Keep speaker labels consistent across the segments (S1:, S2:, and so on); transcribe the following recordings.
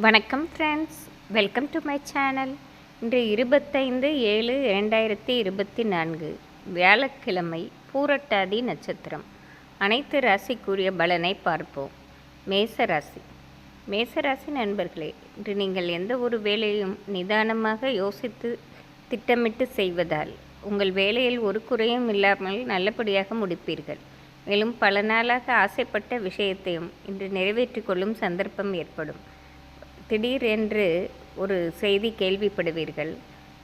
S1: வணக்கம் friends, welcome to my channel. இன்று 25/7/2024 வியாழக்கிழமை, பூரட்டாதி நட்சத்திரம். அனைத்து ராசிக்குரிய பலனை பார்ப்போம். மேசராசி நண்பர்களே, இன்று நீங்கள் எந்த ஒரு வேலையும் நிதானமாக யோசித்து திட்டமிட்டு செய்வதால் உங்கள் வேலையில் ஒரு குறையும் இல்லாமல் நல்லபடியாக முடிப்பீர்கள். மேலும் பல நாளாக ஆசைப்பட்ட விஷயத்தையும் இன்று நிறைவேற்றிக் கொள்ளும் சந்தர்ப்பம் ஏற்படும். திடீரென்று ஒரு செய்தி கேள்விப்படுவீர்கள்.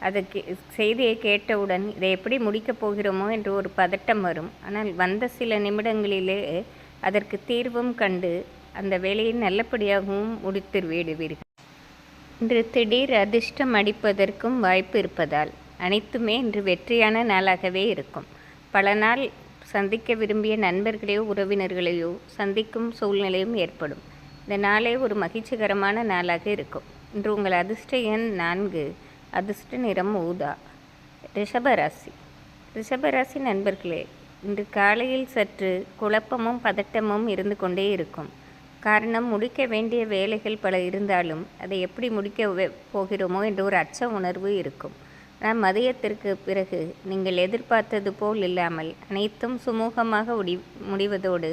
S1: அதுக்கு செய்தியை கேட்டவுடன் இதை எப்படி முடிக்கப் போகிறோமோ என்று ஒரு பதட்டம் வரும். ஆனால் வந்த சில நிமிடங்களிலே அதற்கு தீர்வும் கண்டு அந்த வேலையை நல்லபடியாகவும் முடித்து விடுவீர்கள். இன்று திடீர் அதிர்ஷ்டம் அடிப்பதற்கும் வாய்ப்பு இருப்பதால் அனைத்துமே இன்று வெற்றியான நாளாகவே இருக்கும். பல நாள் சந்திக்க விரும்பிய நண்பர்களையோ உறவினர்களையோ சந்திக்கும் சூழ்நிலையும் ஏற்படும். இந்த நாளே ஒரு மகிழ்ச்சிகரமான நாளாக இருக்கும். இன்று உங்கள் அதிர்ஷ்ட எண் 4, அதிர்ஷ்ட நிறம் ஊதா. ரிஷபராசி நண்பர்களே, இன்று காலையில் சற்று குழப்பமும் பதட்டமும் இருந்து கொண்டே இருக்கும். காரணம், முடிக்க வேண்டிய வேலைகள் பல இருந்தாலும் அதை எப்படி முடிக்க போகிறோமோ என்ற ஒரு அச்ச உணர்வு இருக்கும். ஆனால் மதியத்திற்கு பிறகு நீங்கள் எதிர்பார்த்தது போல் இல்லாமல் அனைத்தும் சுமூகமாக முடிவதோடு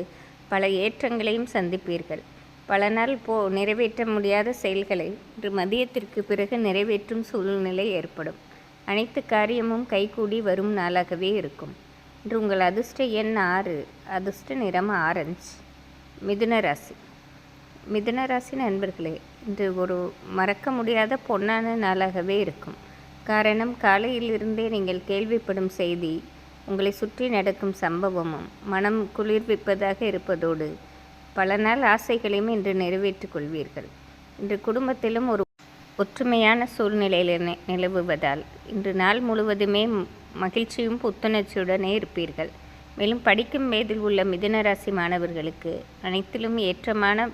S1: பல ஏற்றங்களையும் சந்திப்பீர்கள். பல நாள் நிறைவேற்ற முடியாத செயல்களை இன்று மதியத்திற்கு பிறகு நிறைவேற்றும் சூழ்நிலை ஏற்படும். அனைத்து காரியமும் கைகூடி வரும் நாளாகவே இருக்கும். இன்று உங்கள் அதிர்ஷ்ட எண் 6, அதிர்ஷ்ட நிறம் ஆரஞ்சு. மிதுனராசி நண்பர்களே, இன்று ஒரு மறக்க முடியாத பொன்னான நாளாகவே இருக்கும். காரணம், காலையிலிருந்தே நீங்கள் கேள்விப்படும் செய்தி, உங்களை சுற்றி நடக்கும் சம்பவமும் மனம் குளிர்விப்பதாக இருப்பதோடு பல நாள் ஆசைகளையும் இன்று நிறைவேற்றிக் கொள்வீர்கள். இன்று குடும்பத்திலும் ஒரு ஒற்றுமையான சூழ்நிலையில் நிலவுவதால் இன்று நாள் முழுவதுமே மகிழ்ச்சியும் புத்துணர்ச்சியுடனே இருப்பீர்கள். மேலும் படிக்கும் வயதில் உள்ள மிதுனராசி மாணவர்களுக்கு அனைத்திலும் ஏற்றமான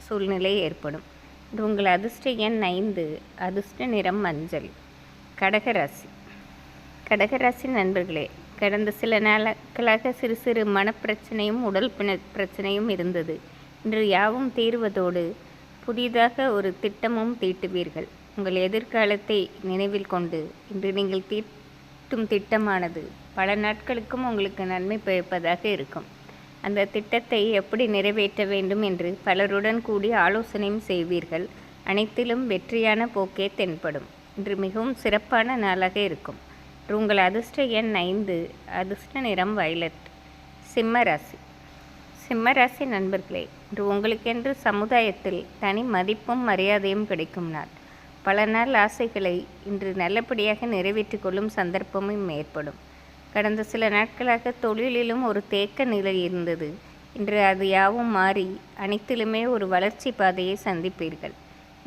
S1: சூழ்நிலை ஏற்படும். இன்று உங்கள் அதிர்ஷ்ட எண் 5, அதிர்ஷ்ட நிறம் மஞ்சள். கடகராசி நண்பர்களே, கடந்த சில நாட்களாக சிறு சிறு மனப்பிரச்சனையும் உடல் பிரச்சனையும் இருந்தது. இன்று யாவும் தீர்வதோடு புதிதாக ஒரு திட்டமும் தீட்டுவீர்கள். உங்கள் எதிர்காலத்தை நினைவில் கொண்டு இன்று நீங்கள் தீட்டும் திட்டமானது பல நாட்களுக்கும் உங்களுக்கு நன்மை பயப்பதாக இருக்கும். அந்த திட்டத்தை எப்படி நிறைவேற்ற வேண்டும் என்று பலருடன் கூடி ஆலோசனையும் செய்வீர்கள். அனைத்திலும் வெற்றியான போக்கே தென்படும். இன்று மிகவும் சிறப்பான நாளாக இருக்கும். உங்கள் அதிர்ஷ்ட எண் 5, அதிர்ஷ்ட நிறம் வயலட். சிம்மராசி நண்பர்களே, இன்று உங்களுக்கென்று சமுதாயத்தில் தனி மதிப்பும் மரியாதையும் கிடைக்கும் நாள். பல நாள் ஆசைகளை இன்று நல்லபடியாக நிறைவேற்றிக் கொள்ளும் சந்தர்ப்பமும் ஏற்படும். கடந்த சில நாட்களாக தொழிலிலும் ஒரு தேக்க நிலை இருந்தது. இன்று அது யாவும் மாறி அனைத்திலுமே ஒரு வளர்ச்சி பாதையை சந்திப்பீர்கள்.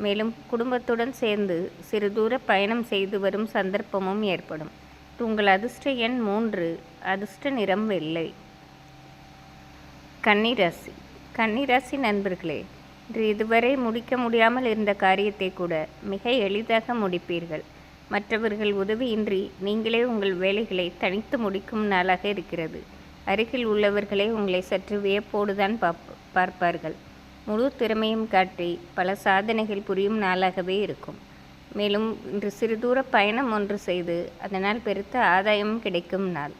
S1: மேலும் குடும்பத்துடன் சேர்ந்து சிறு தூர பயணம் செய்து வரும் சந்தர்ப்பமும் ஏற்படும். உங்கள் அதிர்ஷ்ட எண் 3, அதிர்ஷ்ட நிறம் வெள்ளை. கன்னிராசி நண்பர்களே, இன்று இதுவரை முடிக்க முடியாமல் இருந்த காரியத்தை கூட மிக எளிதாக முடிப்பீர்கள். மற்றவர்கள் உதவியின்றி நீங்களே உங்கள் வேலைகளை தனித்து முடிக்கும் நாளாக இருக்கிறது. அருகில் உள்ளவர்களே உங்களை சற்று வியப்போடுதான் பார்ப்பார்கள். முழு திறமையும் காட்டி பல சாதனைகள் புரியும் நாளாகவே இருக்கும். மேலும் இன்று சிறு தூர பயணம் ஒன்று செய்து அதனால் பெருத்த ஆதாயமும் கிடைக்கும் நாள்.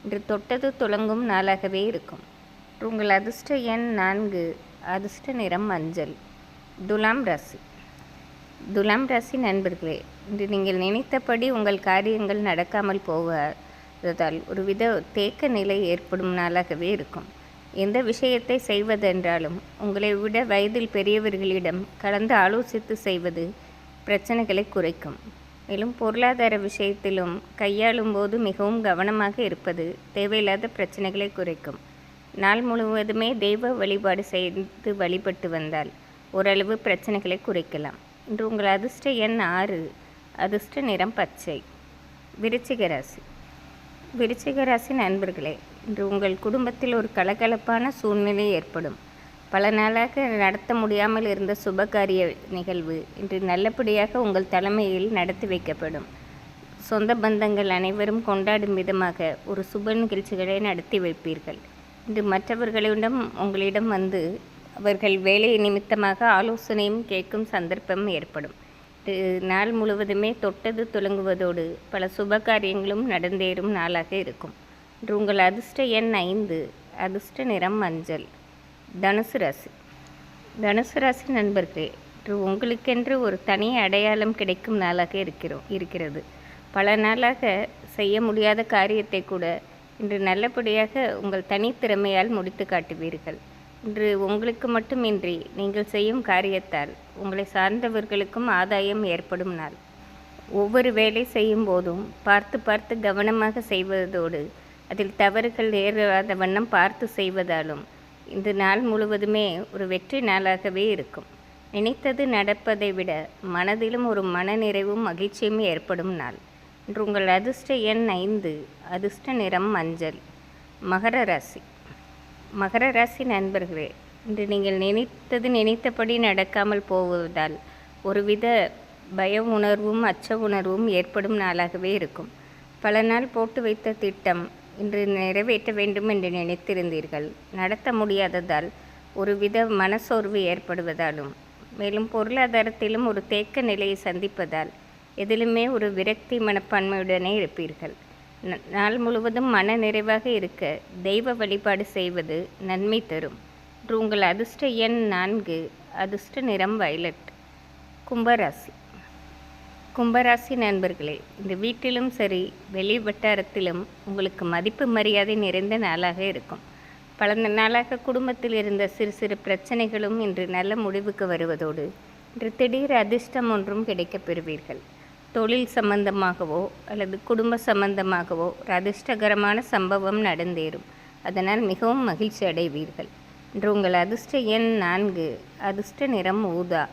S1: இன்று தொட்டது துலங்கும் நாளாகவே இருக்கும். உங்கள் அதிர்ஷ்ட எண் 4, அதிர்ஷ்ட நிறம் மஞ்சள். துலாம் ராசி நண்பர்களே, இன்று நீங்கள் நினைத்தபடி உங்கள் காரியங்கள் நடக்காமல் போவதால் ஒருவித தேக்க நிலை ஏற்படும் நாளாகவே இருக்கும். எந்த விஷயத்தை செய்வதென்றாலும் உங்களை விட வயதில் பெரியவர்களிடம் கலந்து ஆலோசித்து செய்வது பிரச்சனைகளை குறைக்கும். மேலும் பொருளாதார விஷயத்திலும் கையாளும் போது மிகவும் கவனமாக இருப்பது தேவையில்லாத பிரச்சனைகளை குறைக்கும். நாள் முழுவதுமே தெய்வ வழிபாடு செய்து வழிபட்டு வந்தால் ஓரளவு பிரச்சனைகளை குறைக்கலாம். இன்று உங்கள் அதிர்ஷ்ட எண் 6, அதிர்ஷ்ட நிறம் பச்சை. விருச்சிகராசி நண்பர்களே, இன்று உங்கள் குடும்பத்தில் ஒரு கலகலப்பான சூழ்நிலை ஏற்படும். பல நாளாக நடத்த முடியாமல் இருந்த சுபகாரிய நிகழ்வு இன்று நல்லபடியாக உங்கள் தலைமையில் நடத்தி வைக்கப்படும். சொந்த பந்தங்கள் அனைவரும் கொண்டாடும் விதமாக ஒரு சுப நிகழ்ச்சிகளை நடத்தி வைப்பீர்கள். இன்று மற்றவர்களிடம் உங்களிடம் வந்து அவர்கள் வேலை நிமித்தமாக ஆலோசனையும் கேட்கும் சந்தர்ப்பம் ஏற்படும். நாள் முழுவதுமே தொட்டது துலங்குவதோடு பல சுப காரியங்களும் நடந்தேறும் நாளாக இருக்கும். இன்று உங்கள் அதிர்ஷ்ட எண் 5, அதிர்ஷ்ட நிறம் மஞ்சள். தனுசு ராசி. தனுசு ராசி நண்பர்களே, இன்று உங்களுக்கென்று ஒரு தனி அடையாளம் கிடைக்கும் நாளாக இருக்கிறது. பல நாளாக செய்ய முடியாத காரியத்தை கூட இன்று நல்லபடியாக உங்கள் தனித்திறமையால் முடித்து காட்டுவீர்கள். இன்று உங்களுக்கு மட்டுமின்றி நீங்கள் செய்யும் காரியத்தால் உங்களை சார்ந்தவர்களுக்கும் ஆதாயம் ஏற்படும் நாள். ஒவ்வொரு வேலை செய்யும் போதும் பார்த்து பார்த்து கவனமாக செய்வதோடு அதில் தவறுகள் ஏறாத வண்ணம் பார்த்து செய்வதாலும் இந்த நாள் முழுவதுமே ஒரு வெற்றி நாளாகவே இருக்கும். நினைத்தது நடப்பதை விட மனதிலும் ஒரு மனநிறைவும் மகிழ்ச்சியும் ஏற்படும் நாள். இன்று உங்கள் அதிர்ஷ்ட எண் 5, அதிர்ஷ்ட நிறம் மஞ்சள். மகர ராசி. மகர ராசி நண்பர்களே, இன்று நீங்கள் நினைத்தபடி நடக்காமல் போவதால் ஒருவித பய உணர்வும் அச்ச உணர்வும் ஏற்படும் நாளாகவே இருக்கும். பல நாள் போட்டு வைத்த திட்டம் இன்று நிறைவேற்ற வேண்டும் என்று நினைத்திருந்தீர்கள். நடத்த முடியாததால் ஒருவித மனசோர்வு ஏற்படுவதாலும் மேலும் பொருளாதாரத்திலும் ஒரு தேக்க நிலையை சந்திப்பதால் எதிலுமே ஒரு விரக்தி மனப்பான்மையுடனே இருப்பீர்கள். நாள் முழுவதும் மன நிறைவாக இருக்க தெய்வ வழிபாடு செய்வது நன்மை தரும். இன்று உங்கள் அதிர்ஷ்ட எண் 4, அதிர்ஷ்ட நிறம் வயலட். கும்பராசி. கும்பராசி நண்பர்களே, இந்த வீட்டிலும் சரி வெளி வட்டாரத்திலும் உங்களுக்கு மதிப்பு மரியாதை நிறைந்த நாளாக இருக்கும். பல நாளாக குடும்பத்தில் இருந்த சிறு சிறு பிரச்சனைகளும் இன்று நல்ல முடிவுக்கு வருவதோடு இன்று திடீர் அதிர்ஷ்டம் ஒன்றும் கிடைக்கப் பெறுவீர்கள். தொழில் சம்பந்தமாகவோ அல்லது குடும்ப சம்பந்தமாகவோ ஒரு அதிர்ஷ்டகரமான சம்பவம் நடந்தேறும். அதனால் மிகவும் மகிழ்ச்சி அடைவீர்கள். இன்று உங்கள் அதிர்ஷ்ட எண் 4, அதிர்ஷ்ட நிறம் ஊதா.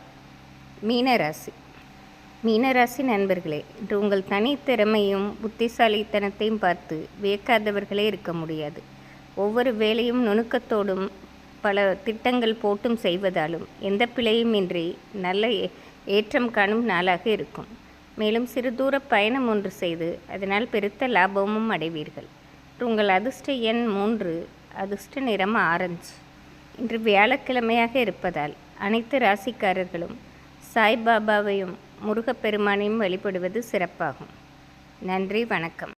S1: மீனராசி. மீனராசி நண்பர்களே, இன்று உங்கள் தனித்திறமையும் புத்திசாலித்தனத்தையும் பார்த்து வியக்காதவர்களே இருக்க முடியாது. ஒவ்வொரு வேலையும் நுணுக்கத்தோடும் பல திட்டங்கள் போட்டும் செய்வதாலும் எந்த பிழையும் இன்றி நல்ல ஏற்றம் காணும் நாளாக இருக்கும். மேலும் சிறு தூர பயணம் ஒன்று செய்து அதனால் பெருத்த லாபமும் அடைவீர்கள். உங்கள் அதிர்ஷ்ட எண் 3, அதிர்ஷ்ட நிறம் ஆரஞ்சு. இன்று வியாழக்கிழமையாக இருப்பதால் அனைத்து ராசிக்காரர்களும் சாய்பாபாவையும் முருகப்பெருமானையும் வழிபடுவது சிறப்பாகும். நன்றி, வணக்கம்.